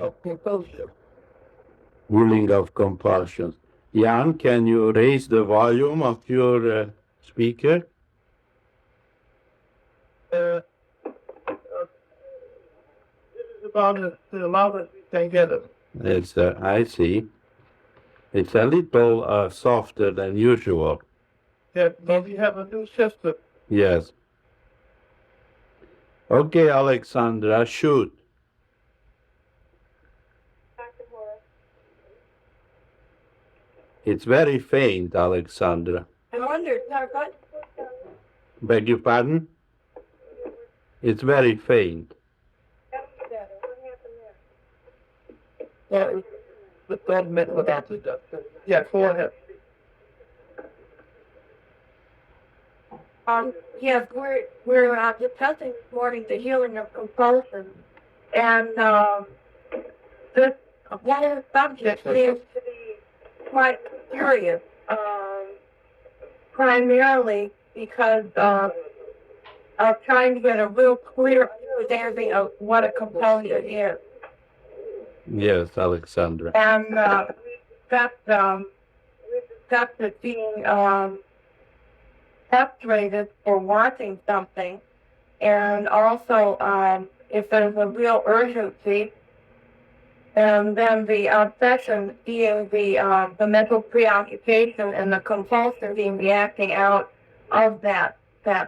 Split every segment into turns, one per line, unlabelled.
of compulsion.
Healing of compulsions. Jan, can you raise the volume of your speaker?
This is about the loudest we can get it.
It's, I see. It's a little softer than usual.
Yeah, but we have a new system.
Yes. Okay, Alexandra, shoot. It's very faint, Alexandra.
I wondered, what?
Beg your pardon? It's very faint.
Yeah, but that meant what that does. Yeah, go ahead.
Yes, we're discussing this morning the healing of compulsions, and this one subject seems to be quite curious, primarily because of trying to get a real clear understanding of what a compulsion is.
Yes, Alexandra.
And that's it being separated for wanting something, and also if there's a real urgency, and then the obsession being the mental preoccupation, and the compulsion being the acting out of that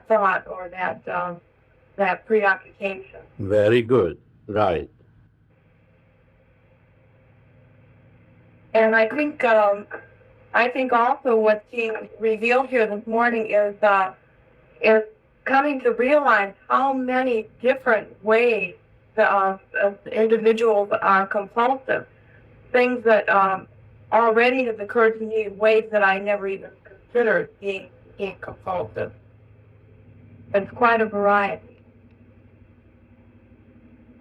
thought or that preoccupation.
Very good. Right.
And I think also what's being revealed here this morning is coming to realize how many different ways the individuals are compulsive. Things that already have occurred to me in ways that I never even considered being compulsive. It's quite a variety.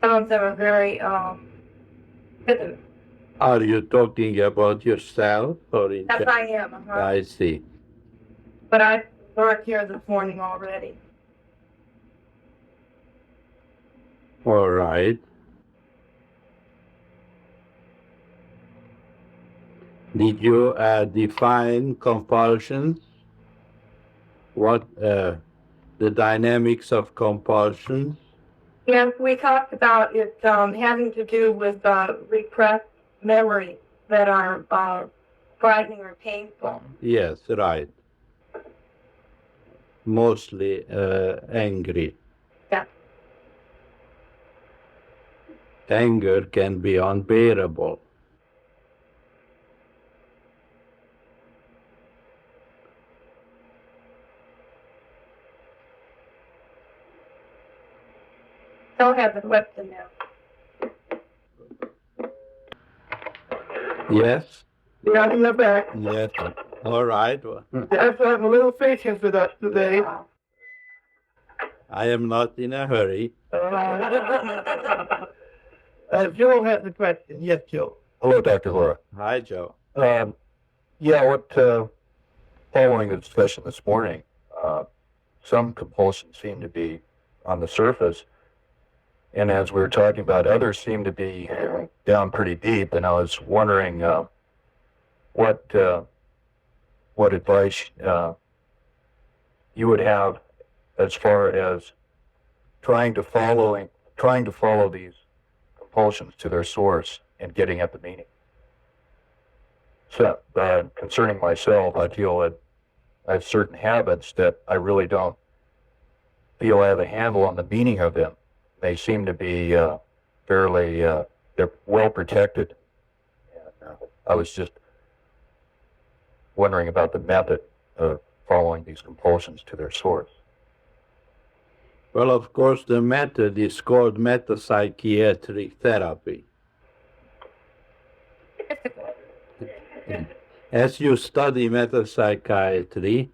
Some of them are very hidden.
Are you talking about yourself or in
Yes, I am.
I see.
But I worked here this morning already.
All right. Did you define compulsions? What the dynamics of compulsions?
Yes, we talked about it having to do with repressed memories that are frightening or painful.
Yes, right. Mostly angry.
Yeah.
Anger can be unbearable.
Don't have the weapon now.
Yes?
Yeah, in the back.
Yes. All right.
I have to have a little patience with us today.
I am not in a hurry.
Joe has a question. Yes, Joe.
Hello, Dr. Hora.
Hi, Joe.
Following the discussion this morning, some compulsions seem to be on the surface, and as we were talking about, others seem to be down pretty deep. And I was wondering what advice you would have as far as trying to follow these compulsions to their source and getting at the meaning. So, concerning myself, I feel that I have certain habits that I really don't feel I have a handle on the meaning of them. They seem to be fairly, they're well protected. And, I was just wondering about the method of following these compulsions to their source.
Well, of course, the method is called metapsychiatric therapy. As you study metapsychiatry,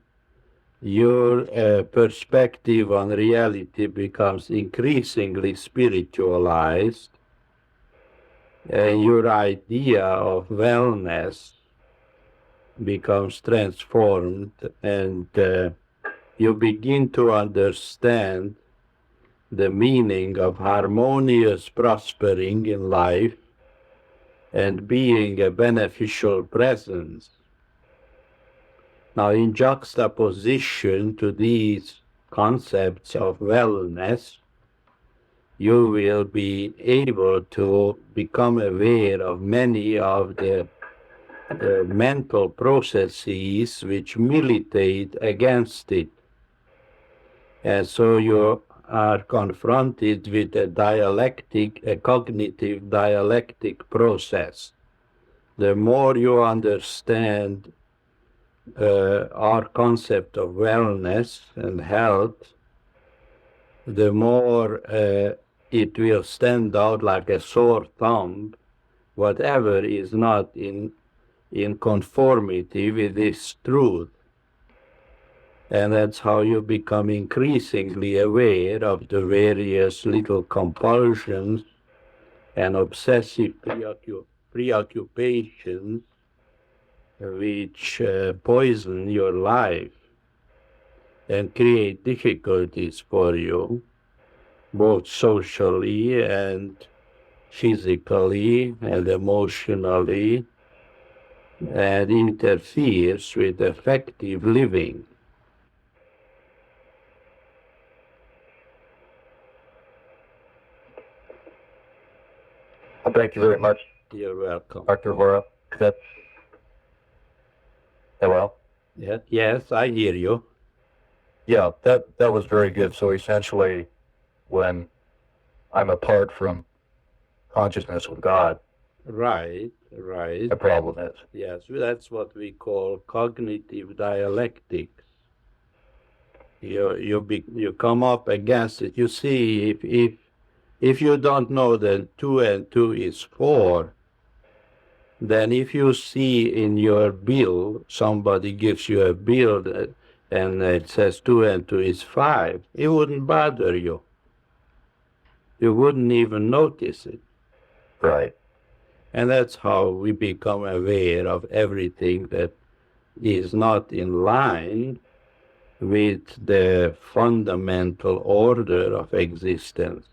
your perspective on reality becomes increasingly spiritualized, and your idea of wellness becomes transformed, and you begin to understand the meaning of harmonious prospering in life and being a beneficial presence. Now, in juxtaposition to these concepts of wellness, you will be able to become aware of many of the mental processes which militate against it. And so you are confronted with a cognitive dialectic process. The more you understand our concept of wellness and health, the more it will stand out like a sore thumb, whatever is not in conformity with this truth. And that's how you become increasingly aware of the various little compulsions and obsessive preoccupations which poison your life and create difficulties for you, both socially and physically and emotionally, and interferes with effective living.
Thank you very much,
You're welcome.
Dr. Hora. Hello?
Yes, I hear you.
Yeah, that was very good. So essentially, when I'm apart from consciousness of God,
Right.
the problem is.
Yes, that's what we call cognitive dialectics. You come up against it. You see, if you don't know that 2 and 2 is 4, then if you see in your bill, somebody gives you a bill and it says 2 and 2 is 5, it wouldn't bother you. You wouldn't even notice it.
Right.
And that's how we become aware of everything that is not in line with the fundamental order of existence.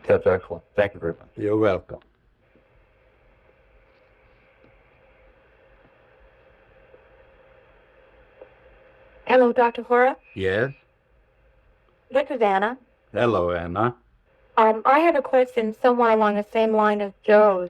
That's excellent. Thank you very much.
You're welcome.
Hello, Dr. Hora.
Yes?
This is Anna.
Hello, Anna.
I had a question somewhat along the same line as Joe's.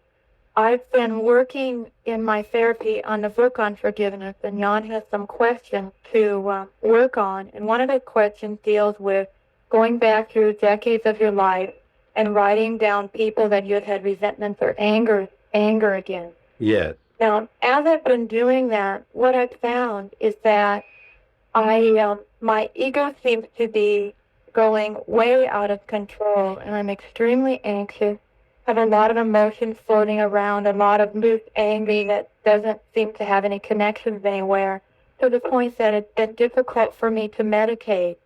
I've been working in my therapy on the book on forgiveness, and Jan has some questions to work on. And one of the questions deals with going back through decades of your life and writing down people that you had resentment or anger against.
Yes.
Now, as I've been doing that, what I've found is that my ego seems to be going way out of control, and I'm extremely anxious, have a lot of emotions floating around, a lot of loose anger that doesn't seem to have any connections anywhere, to the point that it's been difficult for me to medicate.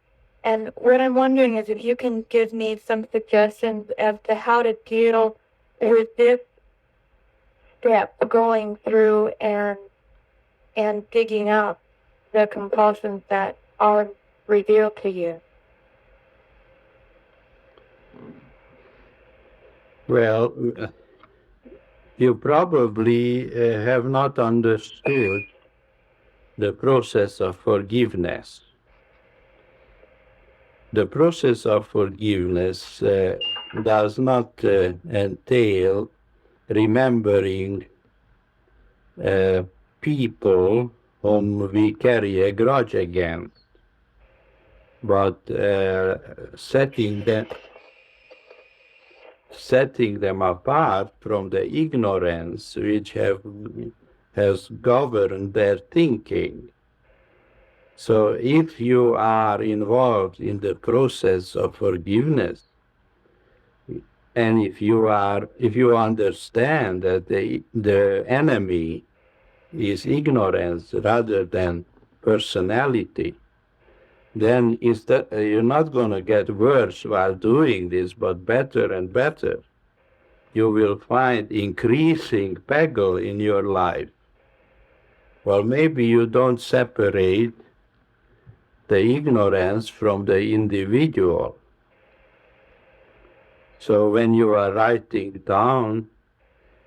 And what I'm wondering is if you can give me some suggestions as to how to deal with this step, going through and digging up the compulsions that are revealed to you.
Well, you probably have not understood the process of forgiveness. The process of forgiveness does not entail remembering people whom we carry a grudge against, but setting them apart from the ignorance which has governed their thinking. So if you are involved in the process of forgiveness, and if you understand that the enemy is ignorance rather than personality, then you're not going to get worse while doing this, but better and better. You will find increasing PAGL in your life. Well, maybe you don't separate the ignorance from the individual. So when you are writing down,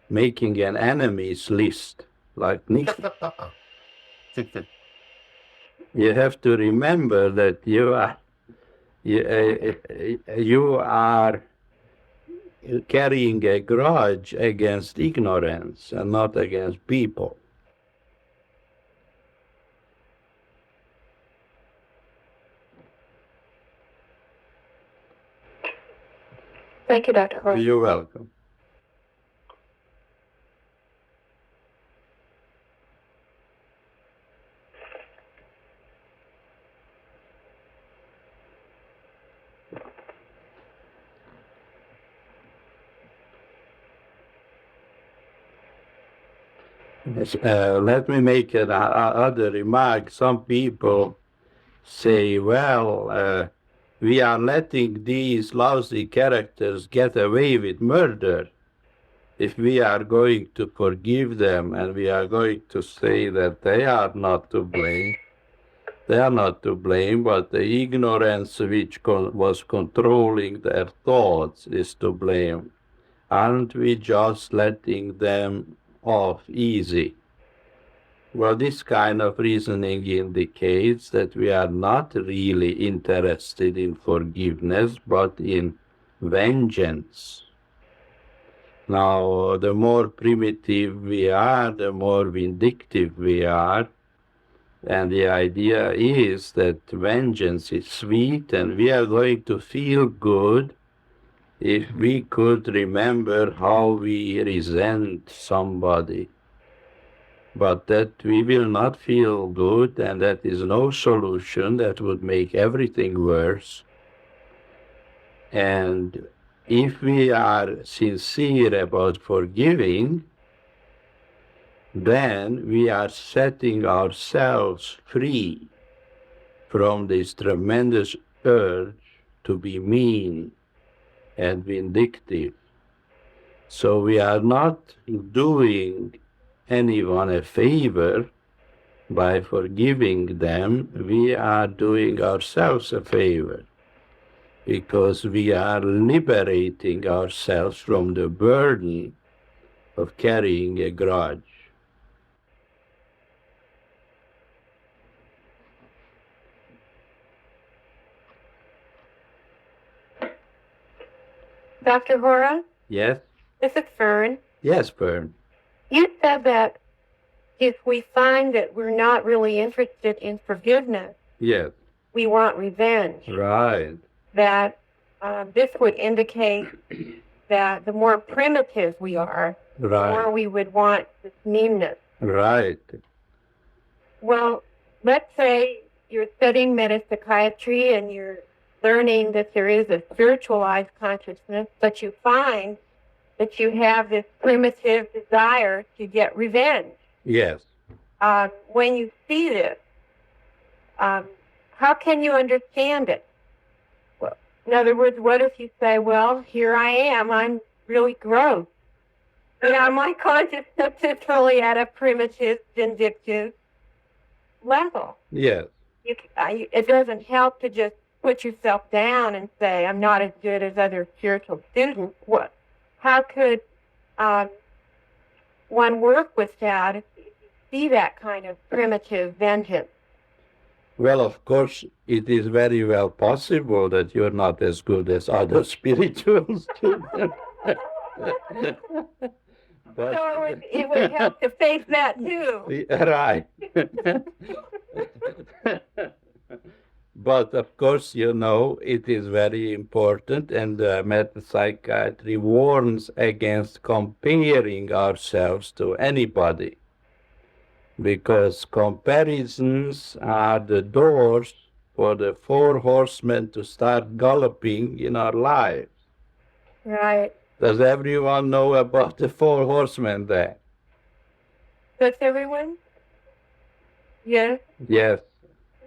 making an enemies list, like Nick, you have to remember that you are carrying a grudge against ignorance and not against people.
Thank you, Dr. Hora.
You're welcome. Let me make another remark. Some people say, well, we are letting these lousy characters get away with murder. If we are going to forgive them and we are going to say that they are not to blame, but the ignorance which was controlling their thoughts is to blame. Aren't we just letting them off easy? Well, this kind of reasoning indicates that we are not really interested in forgiveness, but in vengeance. Now, the more primitive we are, the more vindictive we are. And the idea is that vengeance is sweet, and we are going to feel good if we could remember how we resent somebody. But that we will not feel good, and that is no solution. That would make everything worse. And if we are sincere about forgiving, then we are setting ourselves free from this tremendous urge to be mean and vindictive. So we are not doing anyone a favor by forgiving them. We are doing ourselves a favor, because we are liberating ourselves from the burden of carrying a grudge.
Dr. Hora,
Yes?
this is Fern.
Yes, Fern.
You said that if we find that we're not really interested in forgiveness,
Yes.
we want revenge.
Right.
That this would indicate that the more primitive we are, the more
Right.
we would want this meanness.
Right.
Well, let's say you're studying metapsychiatry and you're learning that there is a spiritualized consciousness, but you find that you have this primitive desire to get revenge.
Yes.
When you see this, how can you understand it? Well, in other words, what if you say, well, here I am, I'm really gross. My consciousness is really at a primitive, vindictive level.
Yes.
It doesn't help to just put yourself down and say, I'm not as good as other spiritual students. How could one work with that if you see that kind of primitive vengeance?
Well, of course, it is very well possible that you're not as good as other spiritual students. But,
So it would help to face that too.
right. But of course, it is very important, and metapsychiatry warns against comparing ourselves to anybody, because comparisons are the doors for the four horsemen to start galloping in our lives.
Right.
Does everyone know about the four horsemen there?
Does everyone? Yes.
Yes.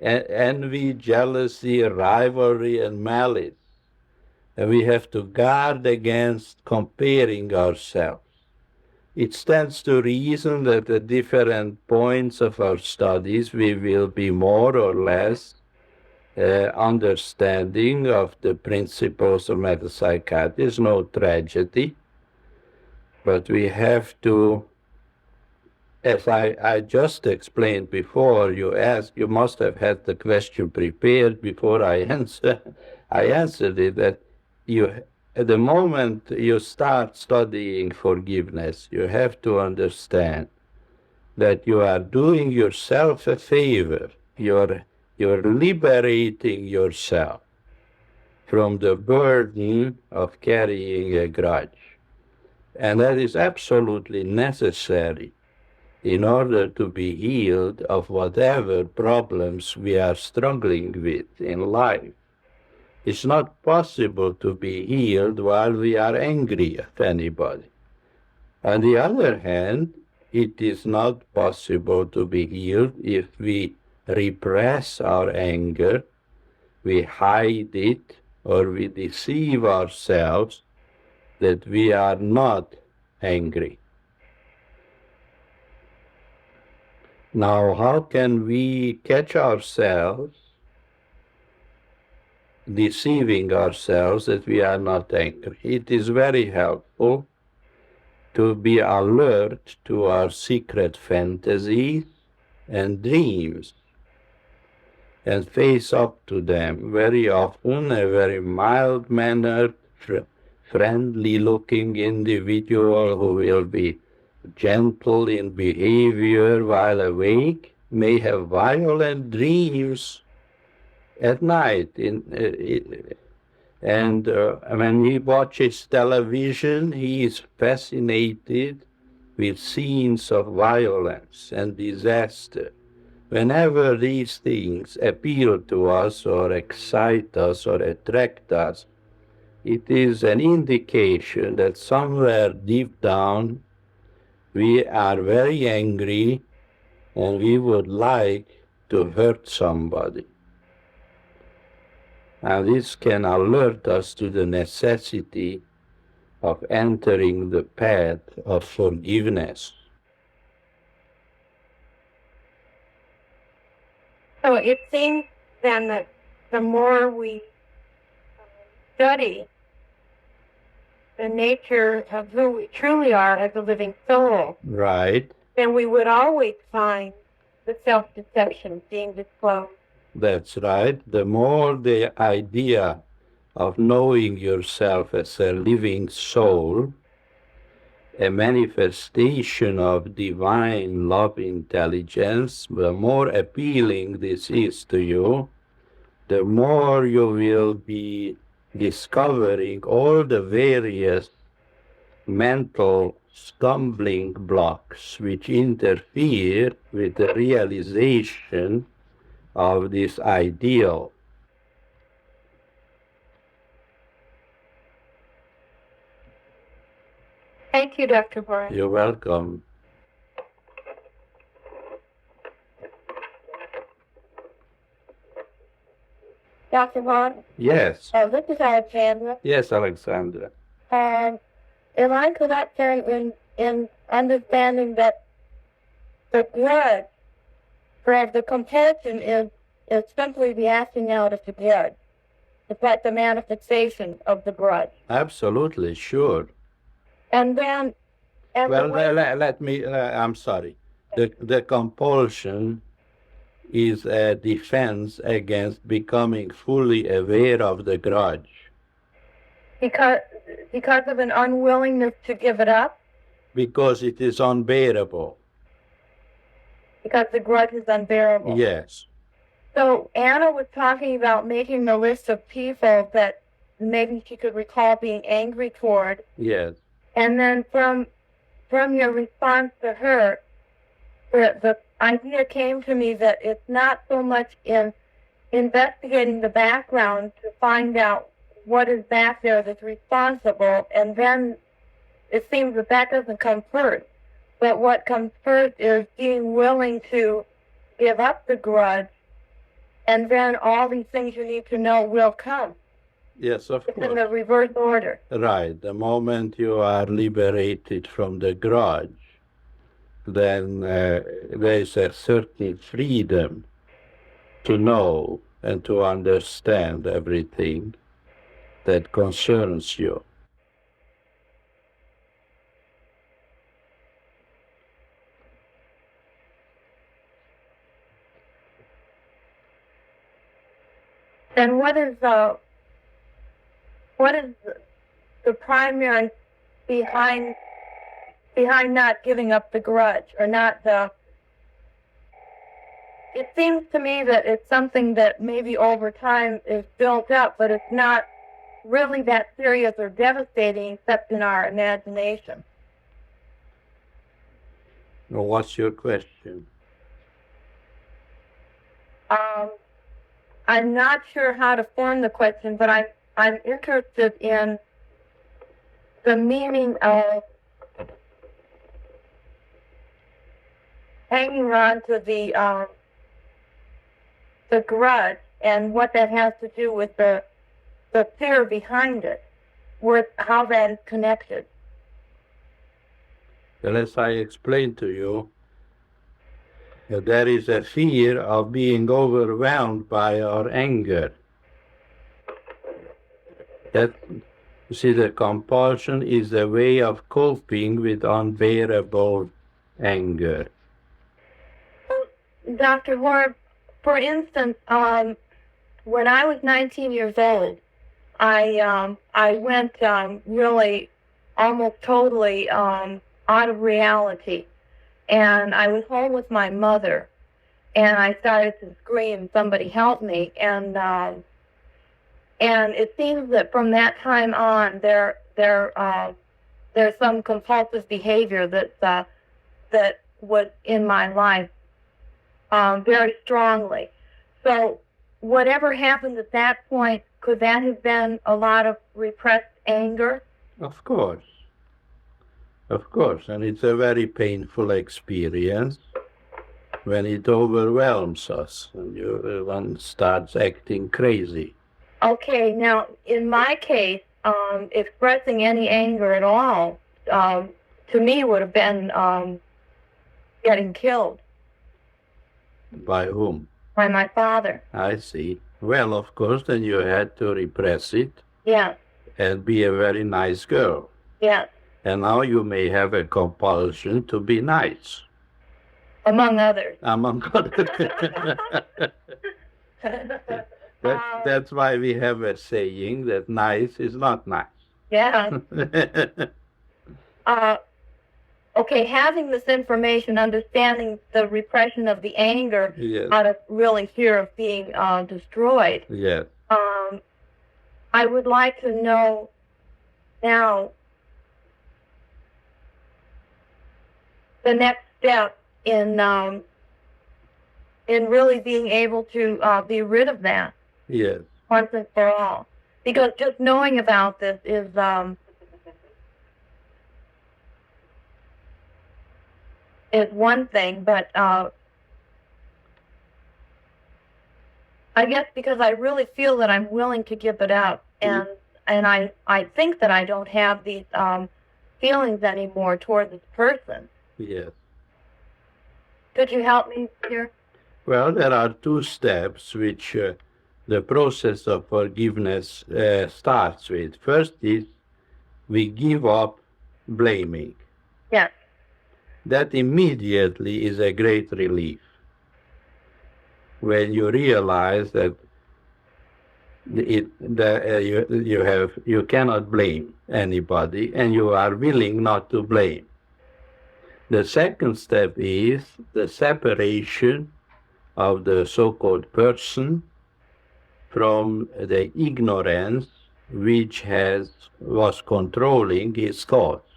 Envy, jealousy, rivalry, and malice. And we have to guard against comparing ourselves. It stands to reason that at different points of our studies we will be more or less understanding of the principles of metapsychiatry. It's no tragedy, but we have to, as I just explained before, you must have had the question prepared before I answered it, that at the moment you start studying forgiveness, you have to understand that you are doing yourself a favor. You're liberating yourself from the burden of carrying a grudge. And that is absolutely necessary in order to be healed of whatever problems we are struggling with in life. It's not possible to be healed while we are angry at anybody. On the other hand, it is not possible to be healed if we repress our anger, we hide it, or we deceive ourselves that we are not angry. Now, how can we catch ourselves deceiving ourselves that we are not angry? It is very helpful to be alert to our secret fantasies and dreams and face up to them. Very often, a very mild-mannered, friendly-looking individual who will be gentle in behavior while awake may have violent dreams at night. And when he watches television, he is fascinated with scenes of violence and disaster. Whenever these things appeal to us or excite us or attract us, it is an indication that somewhere deep down we are very angry and we would like to hurt somebody. Now this can alert us to the necessity of entering the path of forgiveness.
So it seems then that the more we study the nature of who we truly are as a living soul,
Right.
then we would always find the self-deception being disclosed.
That's right. The more the idea of knowing yourself as a living soul, a manifestation of divine love intelligence, the more appealing this is to you, the more you will be discovering all the various mental stumbling blocks which interfere with the realization of this ideal.
Thank you, Dr. Boris.
You're welcome.
Dr. Vaughn,
Yes.
this is Alexandra.
Yes, Alexandra.
And am I correct in understanding that the grudge, or the compulsion is simply the acting out of the grudge? It's like the manifestation of the grudge.
Absolutely, sure.
And then...
let me, I'm sorry. The compulsion is a defense against becoming fully aware of the grudge.
Because of an unwillingness to give it up?
Because it is unbearable.
Because the grudge is unbearable?
Yes.
So Anna was talking about making a list of people that maybe she could recall being angry toward.
Yes.
And then from your response to her, the idea came to me that it's not so much in investigating the background to find out what is back there that's responsible, and then it seems that doesn't come first. But what comes first is being willing to give up the grudge, and then all these things you need to know will come.
Yes, of
It's
course.
in the reverse order.
Right. The moment you are liberated from the grudge, then there is a certain freedom to know and to understand everything that concerns you.
Then what is the primary behind not giving up the grudge, or not the? It seems to me that it's something that maybe over time is built up, but it's not really that serious or devastating except in our imagination.
Now, what's your question?
I'm not sure how to form the question, but I'm interested in the meaning of hanging on to the grudge and what that has to do with the fear behind it, with how that is connected.
Well, as I explained to you, there is a fear of being overwhelmed by our anger. That, you see, the compulsion is a way of coping with unbearable anger.
Dr. Hora, for instance, when I was 19 years old, I went really almost totally out of reality. And I was home with my mother, and I started to scream, "Somebody help me!" And it seems that from that time on, there's some compulsive behavior that was in my life very strongly. So whatever happened at that point, could that have been a lot of repressed anger?
Of course. Of course, and it's a very painful experience when it overwhelms us and one starts acting crazy.
Okay, now in my case, expressing any anger at all, to me would have been getting killed.
By whom?
By my father.
I see. Well, of course, then you had to repress it.
Yes.
And be a very nice girl.
Yes.
And now you may have a compulsion to be nice.
Among others.
Among others. That's why we have a saying that nice is not nice.
Yeah. Okay, having this information, understanding the repression of the anger,
yes.
out of really fear of being destroyed.
Yes.
I would like to know now the next step in really being able to be rid of that.
Yes.
Once and for all. Because just knowing about this is one thing, but I guess because I really feel that I'm willing to give it up, and I think that I don't have these feelings anymore toward this person.
Yes.
Could you help me here?
Well, there are two steps which the process of forgiveness starts with. First is we give up blaming.
Yes.
That immediately is a great relief. When you realize that you cannot blame anybody and you are willing not to blame. The second step is the separation of the so-called person from the ignorance which was controlling his thoughts.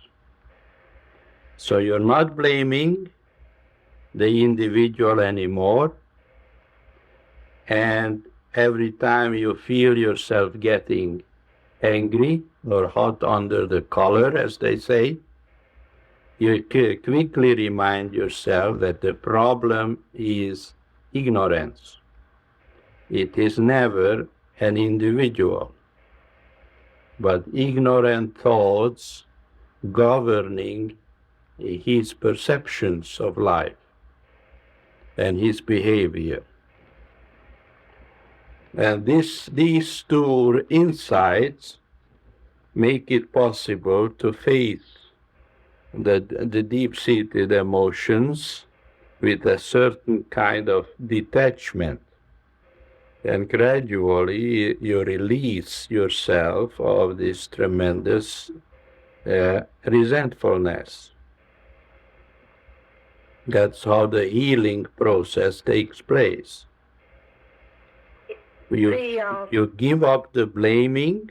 So you're not blaming the individual anymore, and every time you feel yourself getting angry or hot under the collar, as they say, you quickly remind yourself that the problem is ignorance. It is never an individual, but ignorant thoughts governing his perceptions of life and his behavior. And these two insights make it possible to face the deep-seated emotions with a certain kind of detachment. And gradually you release yourself of this tremendous resentfulness. That's how the healing process takes place. You give up the blaming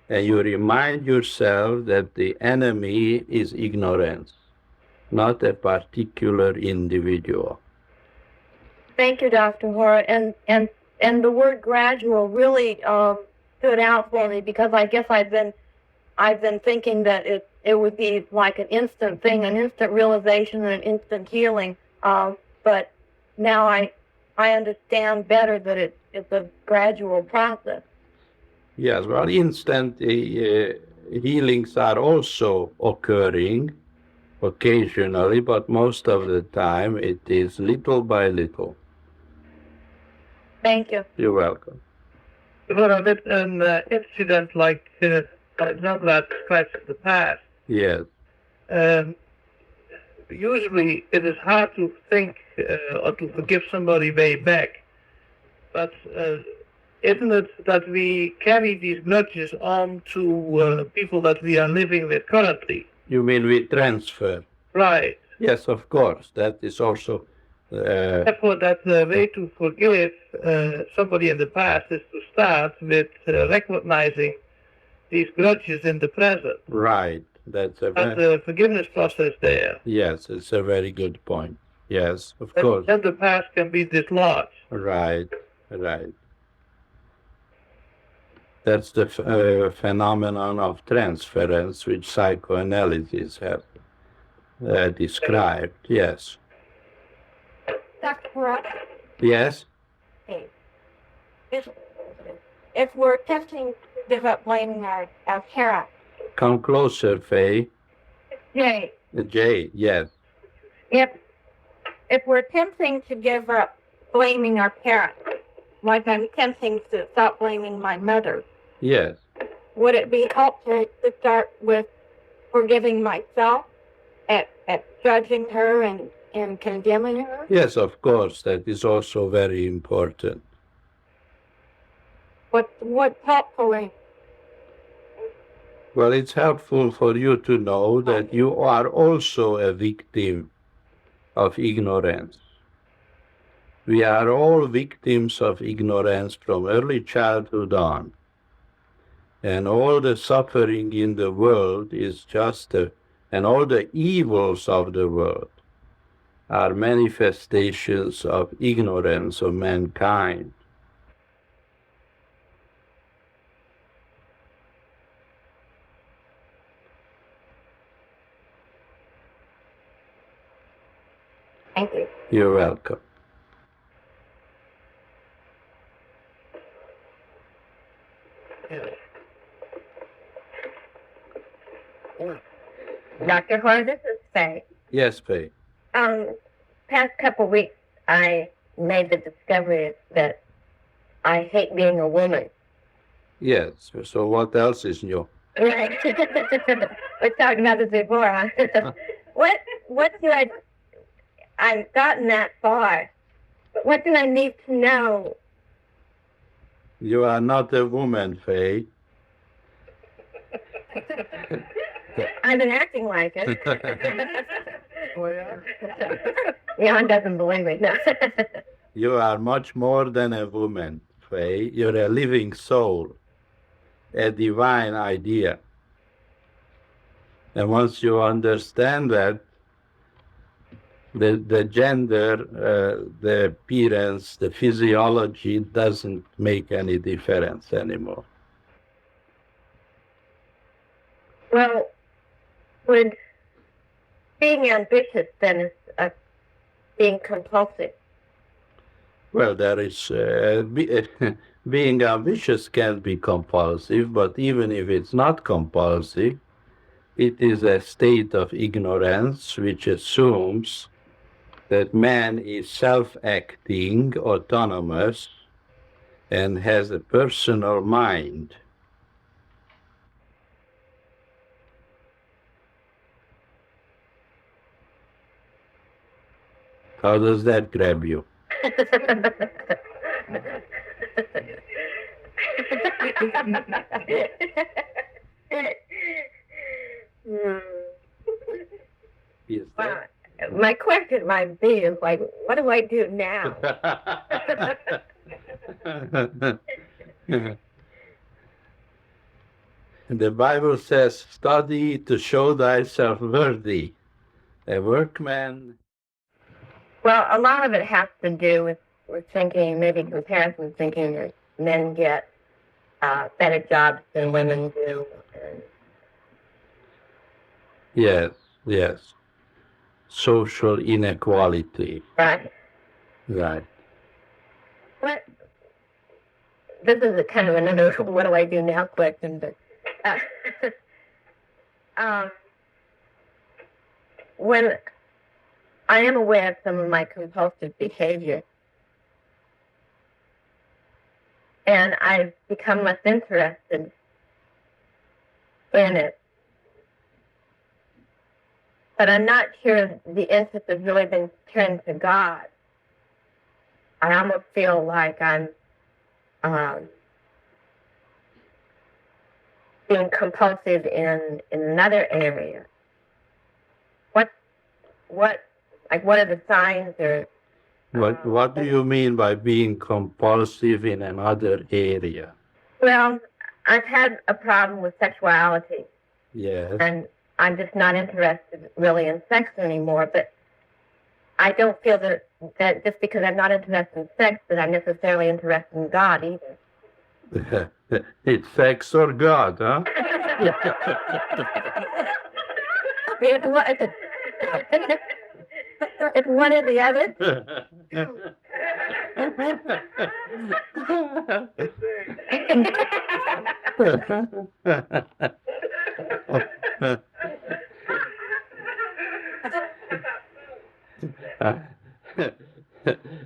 and you remind yourself that the enemy is ignorance, not a particular individual.
Thank you, Dr. Hora. And the word gradual really stood out for me because I guess I've been thinking that it would be like an instant thing, an instant realization and an instant healing. But now I understand better that it's a gradual process.
Yes, well, instant healings are also occurring occasionally, but most of the time it is little by little.
Thank you.
You're welcome.
Well, an incident like not that scratch the past.
Yes.
Usually it is hard to think or to forgive somebody way back. But isn't it that we carry these grudges on to people that we are living with currently?
You mean we transfer?
Right.
Yes, of course. That is also...
Therefore, that the way to forgive somebody in the past is to start with recognizing these grudges in the present.
Right. That's
the forgiveness process there.
Yes, it's a very good point. Yes, of course.
Then the past can be dislodged.
Right, right. That's the phenomenon of transference which psychoanalysis have described. Yes.
Dr. Hora.
Yes?
Hey. If we're attempting to give up blaming our parents.
Come closer, Faye.
Jay.
Jay, yes.
If we're attempting to give up blaming our parents, like I'm attempting to stop blaming my mother.
Yes.
Would it be helpful to start with forgiving myself at judging her and condemning her?
Yes, of course. That is also very important.
What's helpful?
Well, it's helpful for you to know that you are also a victim of ignorance. We are all victims of ignorance from early childhood on. And all the suffering in the world is and all the evils of the world are manifestations of ignorance of mankind.
Thank you.
You're welcome.
Dr. Hora, this is Faye.
Yes, Faye.
Past couple weeks, I made the discovery that I hate being a woman.
Yes. So what else is new?
Right. We're talking about this before, huh? What do I've gotten that far. But what do I need to know?
You are not a woman, Faye.
I've been acting like it.
Oh, yeah?
Jan doesn't believe me. No.
You are much more than a woman, Faye. You're a living soul, a divine idea. And once you understand that, the gender, the appearance, the physiology doesn't make any difference anymore.
Well, would being ambitious then is being compulsive?
Well, there is being ambitious can be compulsive, but even if it's not compulsive, it is a state of ignorance which assumes that man is self-acting, autonomous, and has a personal mind. How does that grab you? Is
Well, my question might be is like, what do I do now?
The Bible says, study to show thyself worthy, a workman.
Well, a lot of it has to do with thinking, maybe comparison thinking that men get better jobs than women do.
Yes, yes. Social inequality.
Right.
Right.
But this is a kind of another what do I do now question, but when I am aware of some of my compulsive behavior, and I've become less interested in it, but I'm not sure the interest has really been turned to God. I almost feel like I'm being compulsive in another area. What are the signs or?
What do you mean by being compulsive in another area?
Well, I've had a problem with sexuality.
Yes.
And I'm just not interested really in sex anymore, but I don't feel that just because I'm not interested in sex that I'm necessarily interested in God either.
It's sex or God, huh?
It's one or the other.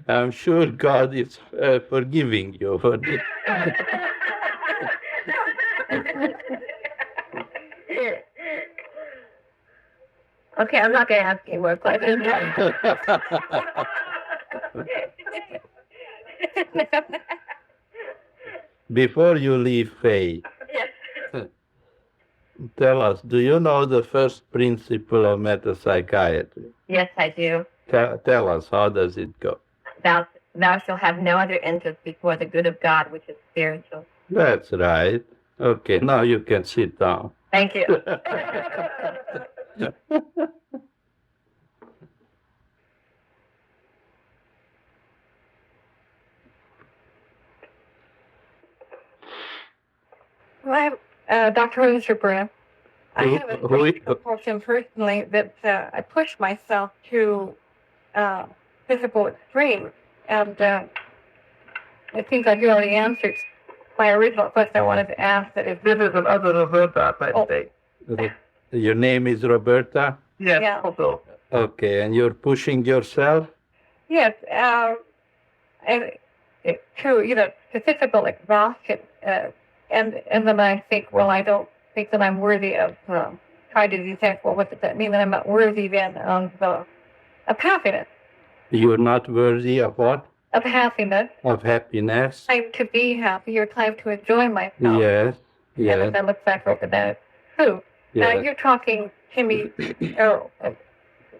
I'm sure God is forgiving you for this.
Okay, I'm not going to ask any more questions.
Before you leave faith, tell us, do you know the first principle of metapsychiatry?
Yes, I do.
Tell us, how does it go?
Thou shalt have no other interest before the good of God, which is spiritual.
That's right. Okay, now you can sit down.
Thank you. Well, Dr. Rosenberg, I have a great compulsion personally that I push myself to physical extremes. And it seems like you already answered my original question I wanted to ask. That if
This is another Roberta, by the way.
Your name is Roberta?
Yes,
Yeah.
also.
Okay, and you're pushing yourself?
yes, and to physical exhaustion, and then I think, well, I don't think that I'm worthy of trying to detect. Well, what does that mean? That I'm not worthy then of happiness.
You're not worthy of what?
Of happiness.
Of happiness?
Time to be happy or time to enjoy myself.
Yes,
And
yes,
as I look back over that, true.
yes.
You're talking to me,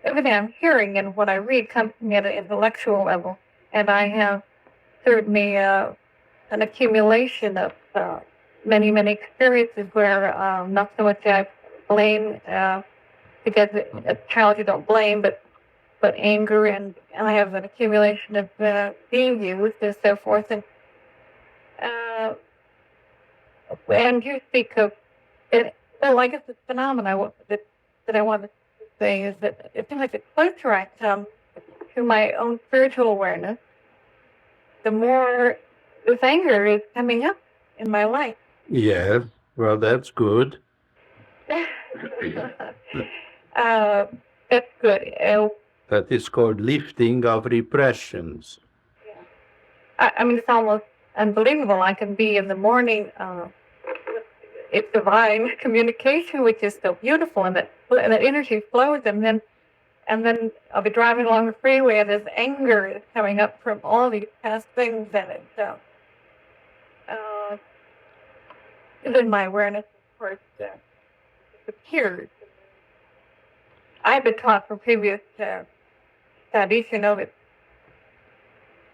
everything I'm hearing and what I read comes to me at an intellectual level. And I have certainly an accumulation of many, many experiences where not so much I blame, because as a child you don't blame, but anger, and I have an accumulation of being used and so forth. And you speak of it. Well, I guess the phenomenon that I want to say is that it seems like the closer I come to my own spiritual awareness, the more this anger is coming up in my life.
Yes, well, that's good.
That's good.
That is called lifting of repressions.
I mean, it's almost unbelievable. I can be in the morning. It's divine communication, which is so beautiful, and that energy flows, and then I'll be driving along the freeway, and this anger is coming up from all these past things, and it's in my awareness, of course, it appears. I've been taught from previous studies, that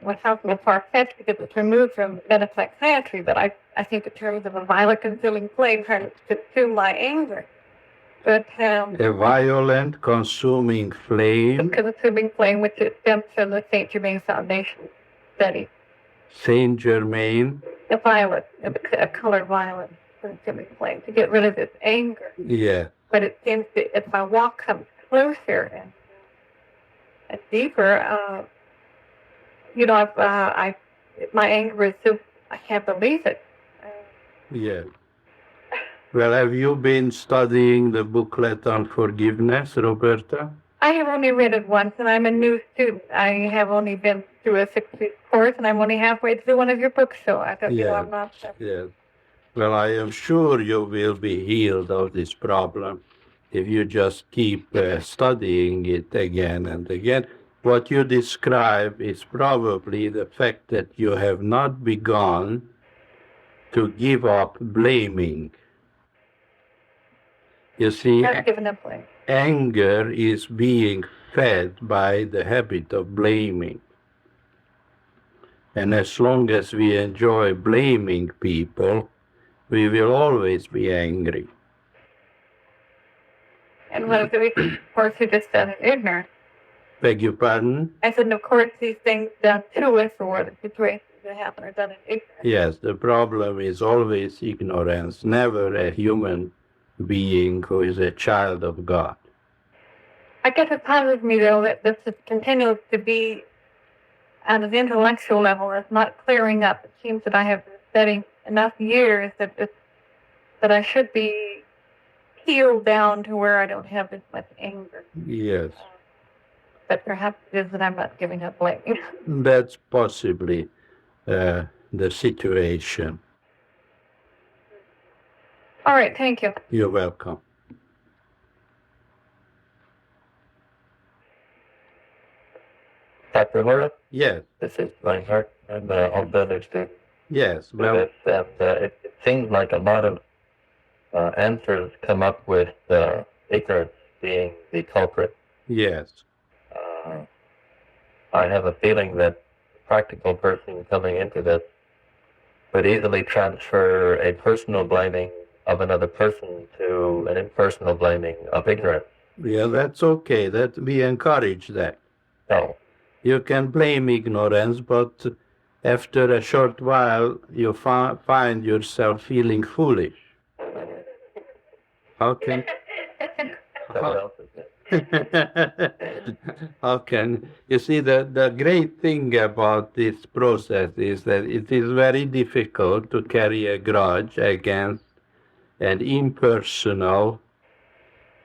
what sounds a little far-fetched because it's removed from metapsychiatry, but I think in terms of a violent consuming flame trying to consume my anger. But
a violent consuming flame.
Consuming flame, which stems from the Saint Germain Foundation study.
Saint Germain.
A violet, a colored violet consuming flame to get rid of this anger.
Yeah.
But it seems that if my walk comes closer and deeper, my anger is so, I can't believe it.
Yeah. Well, have you been studying the booklet on forgiveness, Roberta?
I have only read it once, and I'm a new student. I have only been through a 6-week course, and I'm only halfway through one of your books, so I don't know. I'm not sure.
Yes. Well, I am sure you will be healed of this problem if you just keep studying it again and again. What you describe is probably the fact that you have not begun to give up blaming. You see, anger is being fed by the habit of blaming. And as long as we enjoy blaming people, we will always be angry.
And one of the reasons, of course, you just done it ignorant.
Beg your pardon?
I said, and of course, these things done to us or the situations that happen are done in ignorance.
Yes, the problem is always ignorance, never a human being who is a child of God.
I guess it bothers me, though, that this continues to be at an intellectual level. It's not clearing up. It seems that I have been studying enough years that I should be healed down to where I don't have as much anger.
Yes.
But perhaps it is that I'm not giving up blame.
That's possibly the situation.
All right, thank you.
You're welcome.
Dr. Hora?
Yes.
This is Reinhardt. I'm on the other student.
Yes. Well,
it seems like a lot of answers come up with ignorance being the culprit.
Yes.
I have a feeling that a practical person coming into this would easily transfer a personal blaming of another person to an impersonal blaming of ignorance.
Yeah, that's okay. That we encourage that.
No.
You can blame ignorance, but after a short while, you find yourself feeling foolish. How can... How can... You see, the great thing about this process is that it is very difficult to carry a grudge against an impersonal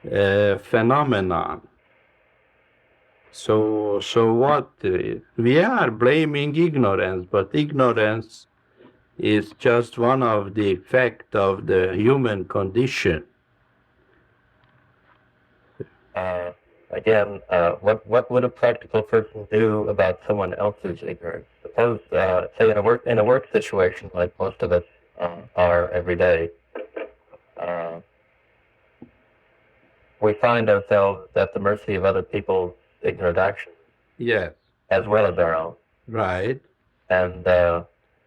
phenomenon. So what? We are blaming ignorance, but ignorance is just one of the effects of the human condition.
Again, what would a practical person do about someone else's ignorance? Suppose, say, in a work situation, like most of us are every day, we find ourselves at the mercy of other people's ignorant actions.
Yes.
As well as our own.
Right.
And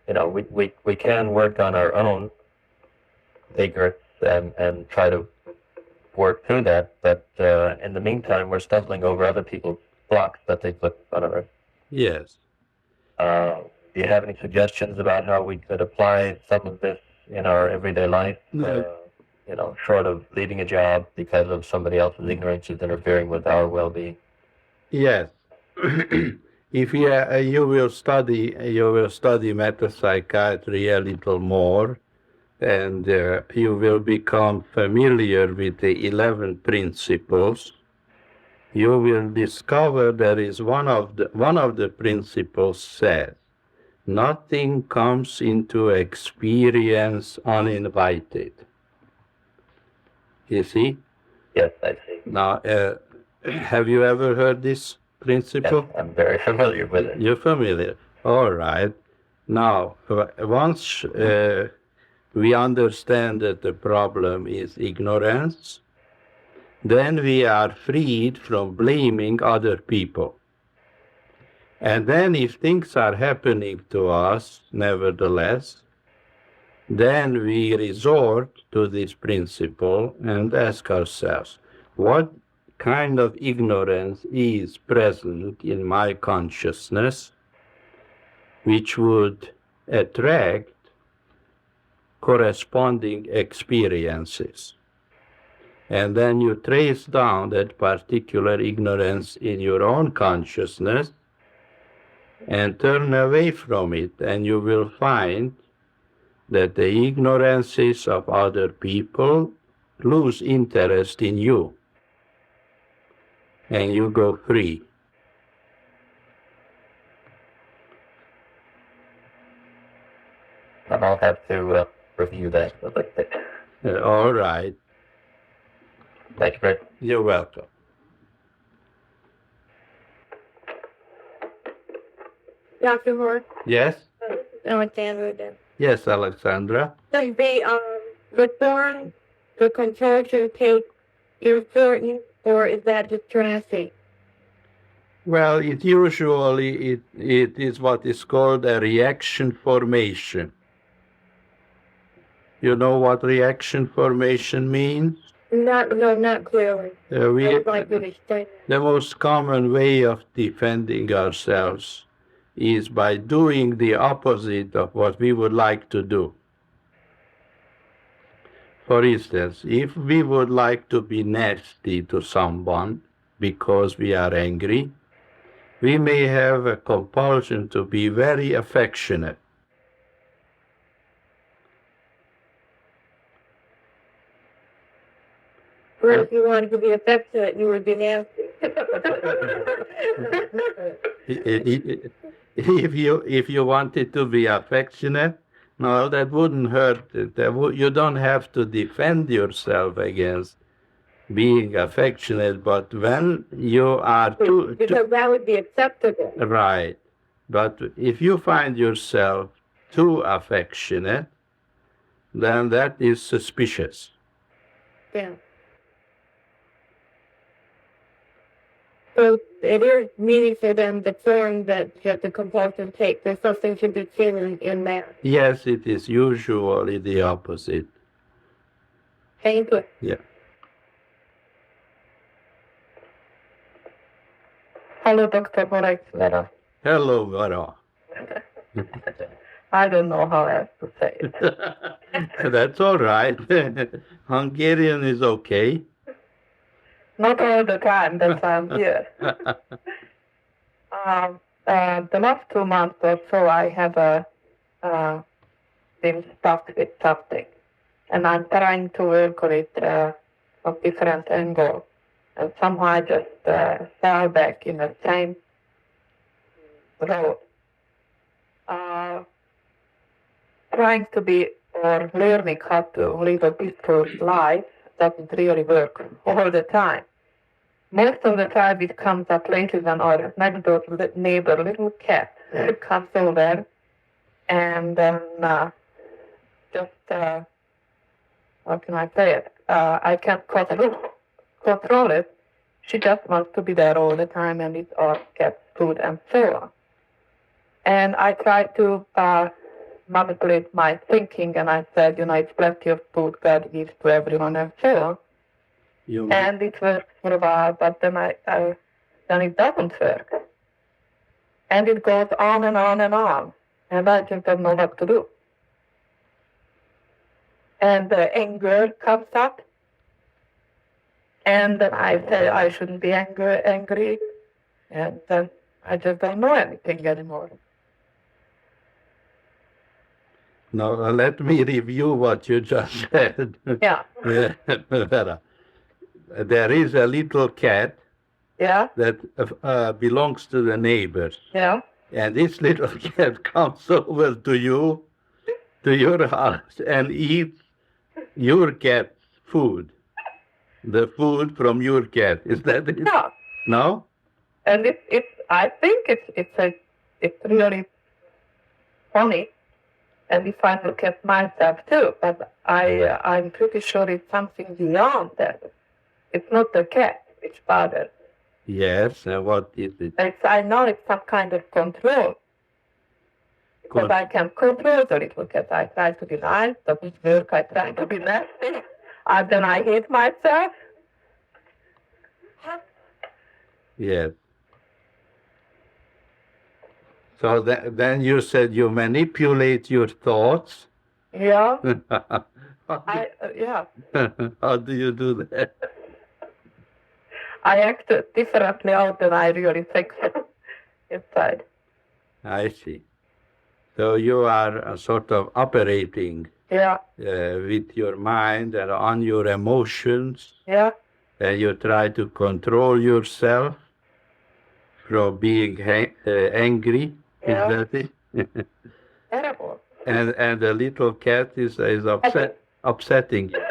we can work on our own ignorance and try to work through that, but in the meantime, we're stumbling over other people's blocks that they put in front of us.
Yes.
Do you have any suggestions about how we could apply some of this in our everyday life?
No.
Short of leaving a job because of somebody else's ignorance is interfering with our well-being.
Yes. If you will study metapsychiatry a little more, and you will become familiar with the 11 principles, you will discover there is one of the principles says Nothing comes into experience uninvited. You see?
Yes, I see.
Now, have you ever heard this principle?
Yes, I'm very familiar with it.
You're familiar. All right. Now, once we understand that the problem is ignorance, then we are freed from blaming other people. And then if things are happening to us, nevertheless, then we resort to this principle and ask ourselves, what kind of ignorance is present in my consciousness which would attract corresponding experiences? And then you trace down that particular ignorance in your own consciousness and turn away from it, and you will find that the ignorances of other people lose interest in you, and you go free.
And I'll have to review that.
All right.
Thank you very much.
You're welcome.
Dr. Hora,
Yes?
Alexandra then.
Yes, Alexandra.
So the form, the compulsion take your certain, or is that distressing?
Well, it usually it is what is called a reaction formation. You know what reaction formation means?
Not clearly. Like really
The most common way of defending ourselves is by doing the opposite of what we would like to do. For instance, if we would like to be nasty to someone because we are angry, we may have a compulsion to be very affectionate.
Or if you wanted to be affectionate, you would be nasty.
If you wanted to be affectionate, no, that wouldn't hurt. You don't have to defend yourself against being affectionate, but when you are
because that would be acceptable.
right. But if you find yourself too affectionate, then that is suspicious.
Yeah. So it is meaning for them the form that the compulsion takes. There's something to be seen in that.
Yes, it is usually the opposite.
Thank you.
Yeah.
Hello, Dr. Hora.
Hello, Hora.
I don't know how else to say it.
That's all right. Hungarian is okay.
Not all the time that I'm here. The last 2 months or so, I have been stuck with something, and I'm trying to work on it from different angles. And somehow I just fell back in the same road. Trying to be or learning how to live a peaceful life doesn't really work all the time. Most of the time it comes up later when our next door neighbor, little cat, comes over and then just, how can I say it? I can't control it. She just wants to be there all the time and it's all cat's food and so on. And I try to manipulate my thinking and I said, it's plenty of food God gives to everyone and so on. And it works for a while, but then then it doesn't work. And it goes on and on and on. And I just don't know what to do. And the anger comes up. And then I say I shouldn't be angry. And then I just don't know anything anymore.
Now, let me review what you just said.
Yeah.
There is a little cat
Yeah.
that belongs to the neighbors.
Yeah.
And this little cat comes over to you, to your house, and eats your cat's food. The food from your cat. Is that it?
No.
No?
And I think it's really funny. And if I look at myself too, but I'm pretty sure it's something beyond that. It's not the cat which bothers.
Yes, and what is it?
I know it's some kind of control. Because I can control the little cat. I try to be nice, doesn't work. I try to be nasty. And then I hate myself.
Yes. So then you said you manipulate your thoughts?
Yeah.
How
Yeah.
how do you do that?
I act differently out than I really think inside.
I see. So you are sort of operating
Yeah.
with your mind and on your emotions,
Yeah.
and you try to control yourself from being angry.
Yeah.
Is that it?
Terrible.
And the little cat is upsetting you.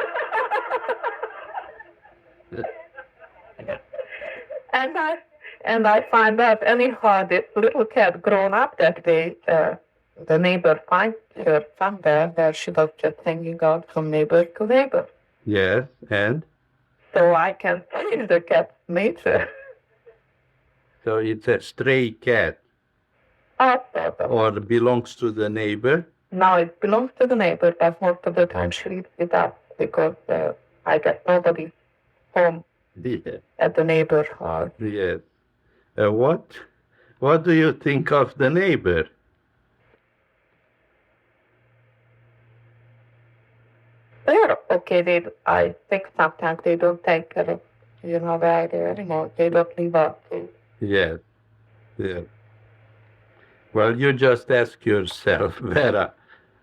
And I find out anyhow this little cat grown up that day, the neighbor finds her somewhere where she was just hanging out from neighbor to neighbor.
Yes, and?
So I can see the cat's nature.
So it's a stray cat, or belongs to the neighbor?
Now it belongs to the neighbor, but most of the time she leaves it up because I get nobody home
Yeah.
at the neighbor's house.
Yes. What do you think of the neighbor?
They're okay. I think sometimes they don't take care of, where they're anymore. They don't leave us.
Yes. Yes. Well, you just ask yourself, Vera,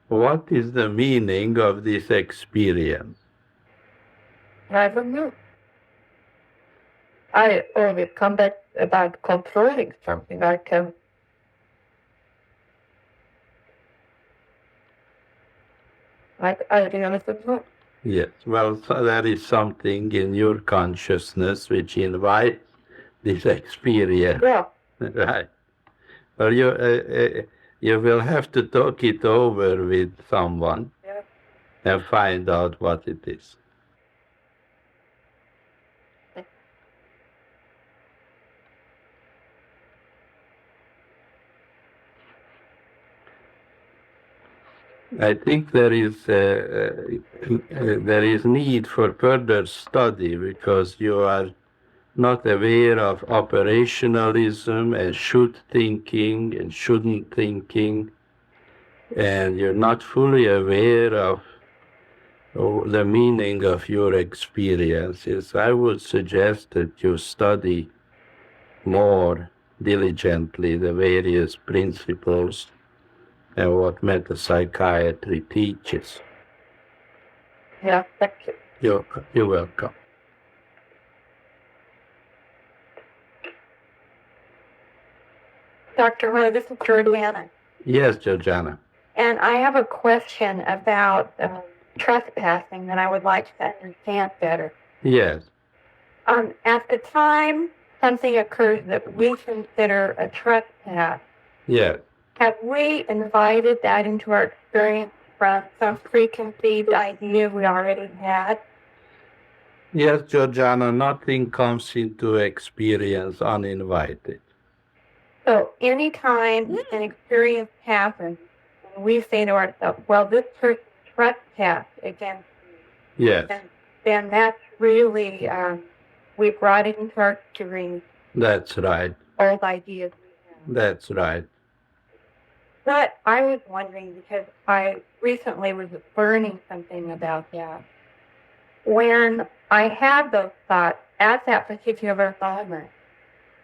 what is the meaning of this experience?
I don't know. I always come back about controlling something. I really don't know.
Yes. Well, so there is something in your consciousness which invites this experience.
Yeah.
Right. Well, you will have to talk it over with someone and find out what it is. I think there is need for further study because you are not aware of operationalism and should thinking and shouldn't thinking, and you're not fully aware of the meaning of your experiences. I would suggest that you study more diligently the various principles and what metapsychiatry teaches.
Yeah, thank you.
You're welcome.
Dr. Hora, this is Georgiana.
Yes, Georgiana.
And I have a question about trespassing that I would like to understand better.
Yes.
At the time something occurs that we consider a trespass,
Yes.
have we invited that into our experience from some preconceived idea we already had?
Yes, Georgiana, nothing comes into experience uninvited.
So anytime an experience happens, we say to ourselves, well, this person trespassed against me.
Yes.
Then that's really, we brought it into our experience.
That's right.
Old ideas we have.
That's right.
But I was wondering, because I recently was learning something about that. When I had those thoughts at that particular moment,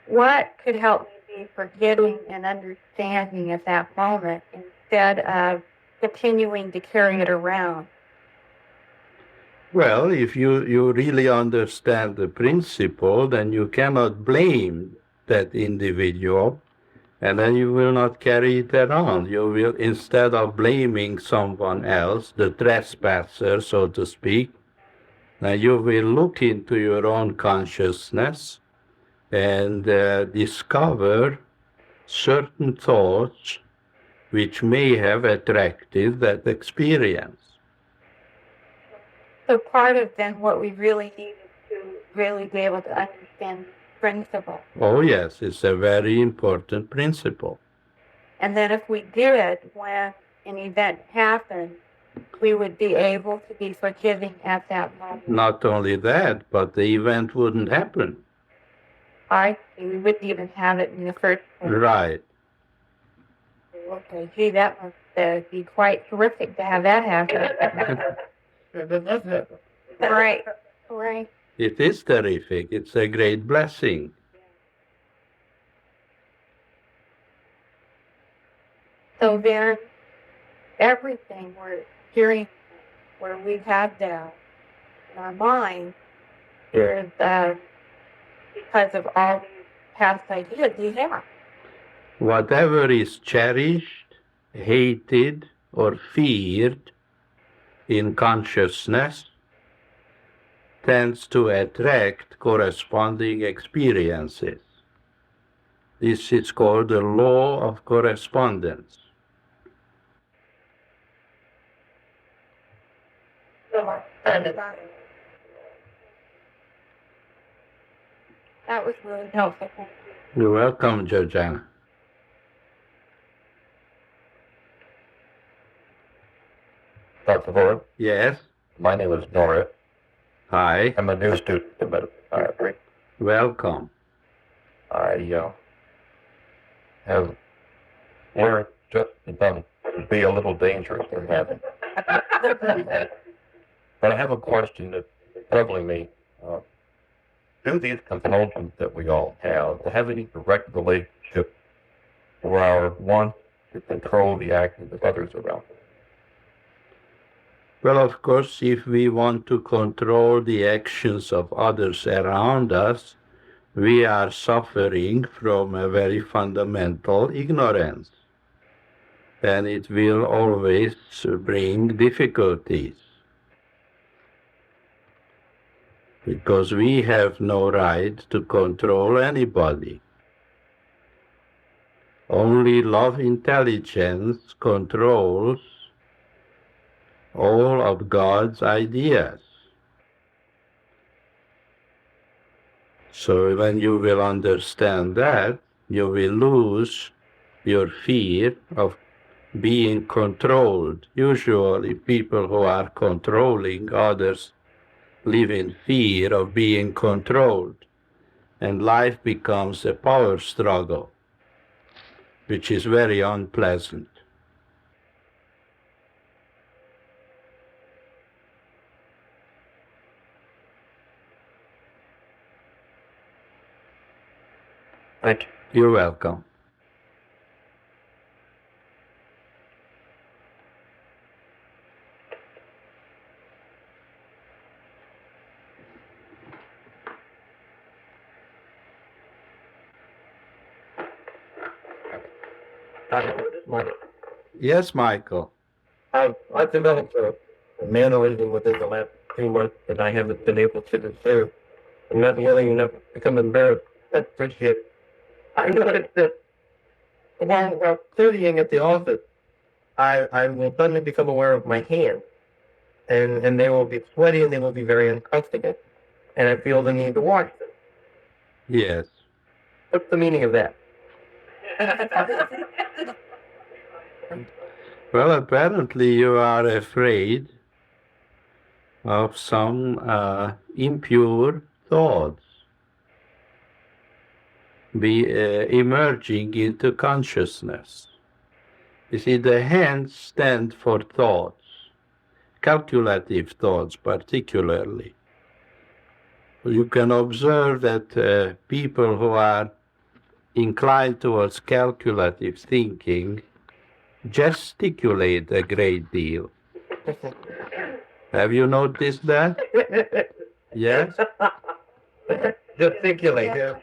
what could help me be forgetting and understanding at that moment instead of continuing to carry it around?
Well, if you really understand the principle, then you cannot blame that individual And then you will not carry it around. You will, instead of blaming someone else, the trespasser, so to speak, now you will look into your own consciousness and discover certain thoughts which may have attracted that experience.
So part of then what we really need is to really be able to understand principle.
Oh yes, it's a very important principle.
And then if we do it when an event happens, we would be able to be forgiving at that moment.
Not only that, but the event wouldn't happen.
We wouldn't even have it in the first place.
Right.
Okay, gee, that must be quite terrific to have that happen. Right, right.
It is terrific. It's a great blessing.
So then, everything we're hearing, where we have that in our mind, is because of all these past ideas we have.
Whatever is cherished, hated, or feared in consciousness tends to attract corresponding experiences. This is called the law of correspondence.
That was really helpful. Thank you.
You're welcome, Georgiana.
Dr. Hora,
Yes?
my name is Nora.
Hi.
I'm a new student in medical psychiatry.
Welcome.
I have learned just to be a little dangerous in heaven. But I have a question that's troubling me. Do these compulsions that we all have any direct relationship to our want to control the actions of others around us?
Well, of course, if we want to control the actions of others around us, we are suffering from a very fundamental ignorance. And it will always bring difficulties. Because we have no right to control anybody. Only love intelligence controls all of God's ideas. So when you will understand that, you will lose your fear of being controlled. Usually people who are controlling others live in fear of being controlled, and life becomes a power struggle, which is very unpleasant.
Thank you.
You're welcome. Yes, Michael.
I've developed a mannerism within the last 2 months that I haven't been able to do. I'm not willing enough to become embarrassed. That's appreciate. I noticed that while studying at the office, I will suddenly become aware of my hands. And they will be sweaty and they will be very uncomfortable. And I feel the need to wash them.
Yes.
What's the meaning of that?
Well, apparently you are afraid of some impure thoughts emerging into consciousness. You see, the hands stand for thoughts, calculative thoughts particularly. You can observe that people who are inclined towards calculative thinking gesticulate a great deal. Have you noticed that? Yes?
Gesticulate.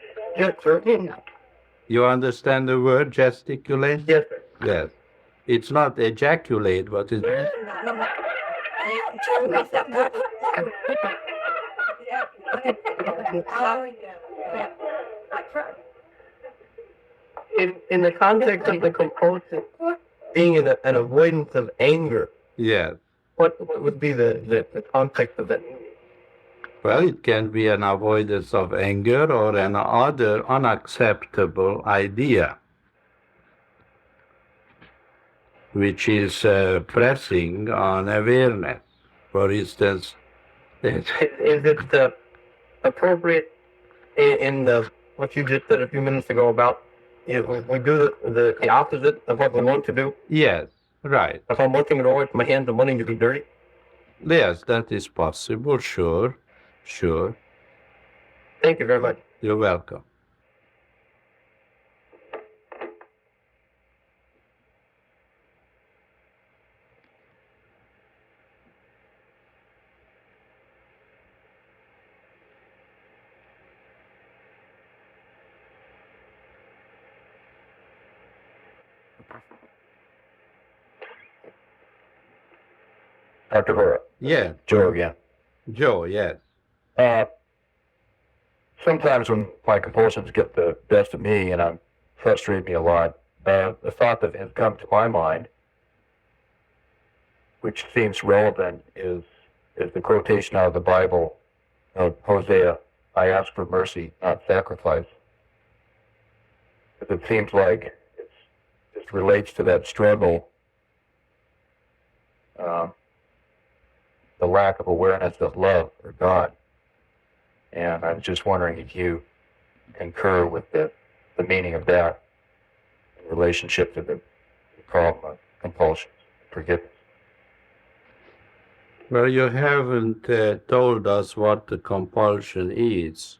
You understand the word gesticulate?
Yes, sir.
Yes. It's not ejaculate, but it's
In the context of the compulsion being an avoidance of anger,
yes.
what would be the context of that?
Well, it can be an avoidance of anger or an other unacceptable idea, which is pressing on awareness. For instance,
Is it appropriate in the what you just said a few minutes ago about we do the opposite of what we want to do?
yes, right.
If I'm working it over with my hands and wanting to be dirty?
Yes, that is possible, sure. Sure.
Thank you very much.
You're welcome.
Dr. Hora.
Yeah,
Joe again.
Joe, yes.
Sometimes when my compulsions get the best of me and frustrate me a lot, the thought that has come to my mind, which seems relevant, is the quotation out of the Bible of Hosea, I ask for mercy, not sacrifice. Because it seems like it relates to that struggle, the lack of awareness of love for God. And I'm just wondering if you concur with the meaning of that in relationship to the problem of compulsions, forgiveness.
Well, you haven't told us what the compulsion is.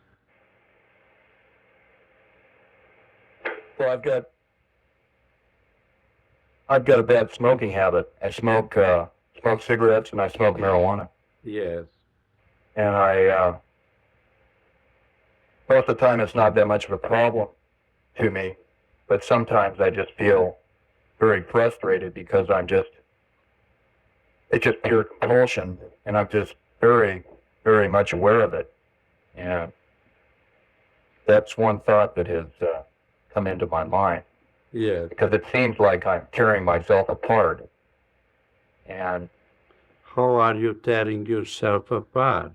Well, I've got a bad smoking habit. I smoke cigarettes and I smoke marijuana.
Yes.
And most of the time it's not that much of a problem to me, but sometimes I just feel very frustrated because it's just pure compulsion, and I'm just very, very much aware of it. And that's one thought that has come into my mind.
Yes.
Because it seems like I'm tearing myself apart. And
how are you tearing yourself apart?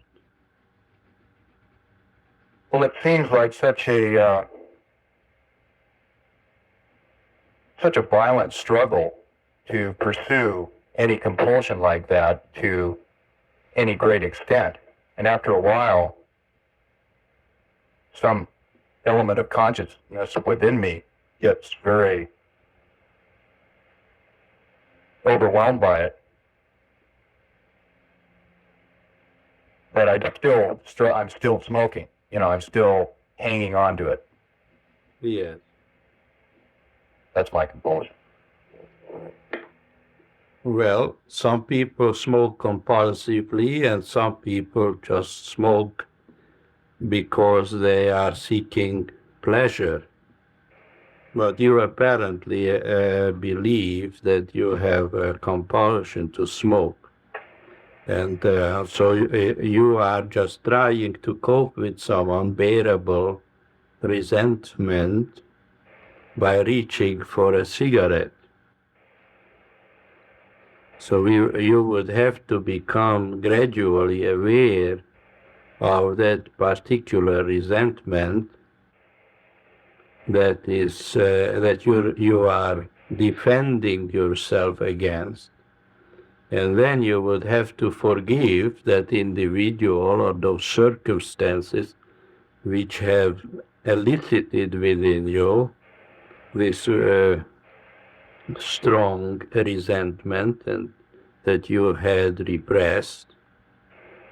Well, it seems like such a violent struggle to pursue any compulsion like that to any great extent. And after a while, some element of consciousness within me gets very overwhelmed by it. But I'm still smoking. I'm still hanging on to it.
Yes.
That's my compulsion.
Well, some people smoke compulsively and some people just smoke because they are seeking pleasure. But you apparently believe that you have a compulsion to smoke. And so you are just trying to cope with some unbearable resentment by reaching for a cigarette. So you would have to become gradually aware of that particular resentment that is that you are defending yourself against. And then you would have to forgive that individual or those circumstances which have elicited within you this strong resentment and that you had repressed.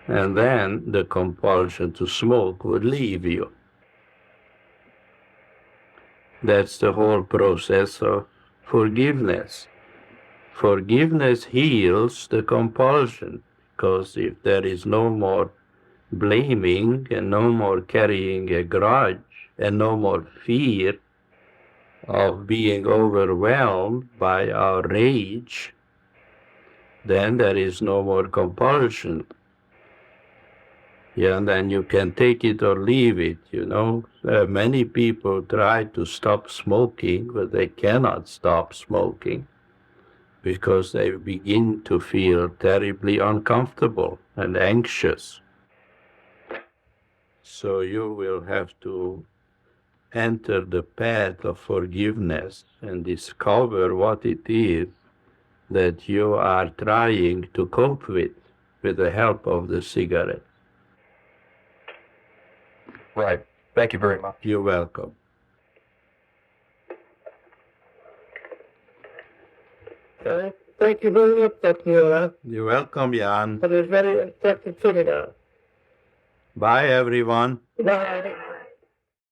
And then the compulsion to smoke would leave you. That's the whole process of forgiveness. Forgiveness heals the compulsion, because if there is no more blaming and no more carrying a grudge and no more fear, of being overwhelmed by our rage, then there is no more compulsion. Yeah, and then you can take it or leave it, you know. Many people try to stop smoking, but they cannot stop smoking because they begin to feel terribly uncomfortable and anxious. So you will have to enter the path of forgiveness and discover what it is that you are trying to cope with the help of the cigarette.
Right. Thank you very much.
You're welcome.
Thank you very much, Dr. Hora.
You're welcome, Jan.
For this very instructive seminar.
Bye, everyone.
Bye.